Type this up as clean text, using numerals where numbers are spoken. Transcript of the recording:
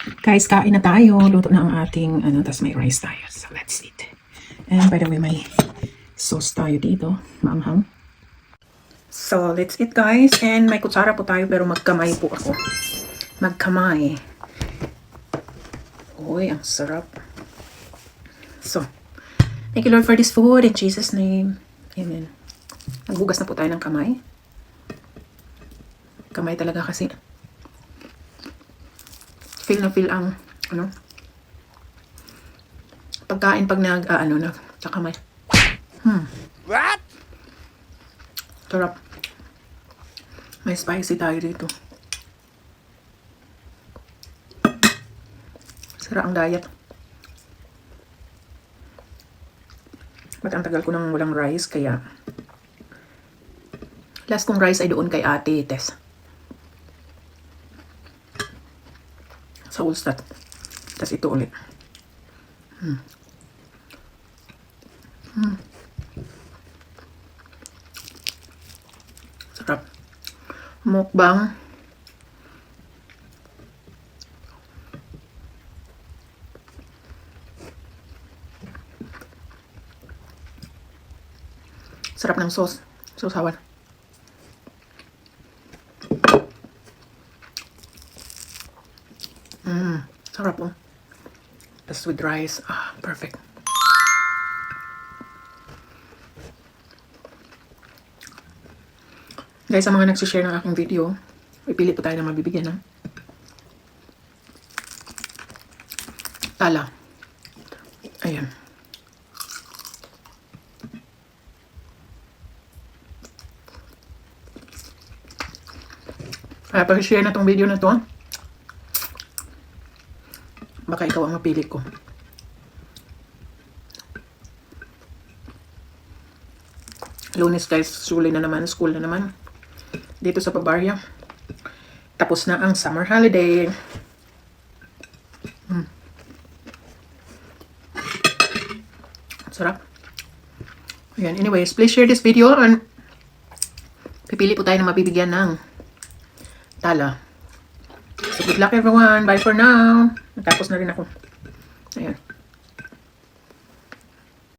Guys, kain na tayo. Luto na ang ating, tas may rice tayo. So, let's eat. And by the way, may sauce tayo dito. Maanghang. So, let's eat guys. And may kutsara po tayo pero magkamay po ako. Magkamay. Uy, ang sarap. So, thank you Lord for this food. In Jesus' name. Amen. Naghugas na po tayo ng kamay. Kamay talaga kasi. Feel na feel ang, pagkain pag sa kamay. What? Sarap. May spicy tayo dito. Sarap ang diet. Ba't ang tagal ko nang walang rice, kaya last kong rice ay doon kay Ate Tess. Sa Ulstad. Tapos ito ulit. Sarap. Mukbang. Sarap ng sauce. Sausawan. Sarap po. Tapos with rice. Perfect. Guys, sa mga nagsishare ng aking video, pipili po tayo na mabibigyan ng tala. Ayan. Kaya pag-share na tong video na to, baka ikaw ang mapili ko. Lunes guys, school na naman. Dito sa Bavaria. Tapos na ang summer holiday. Sarap. Ayan, anyways, please share this video and pipili po tayo na mabibigyan ng tala. So good luck everyone. Bye for now. Natapos na rin ako.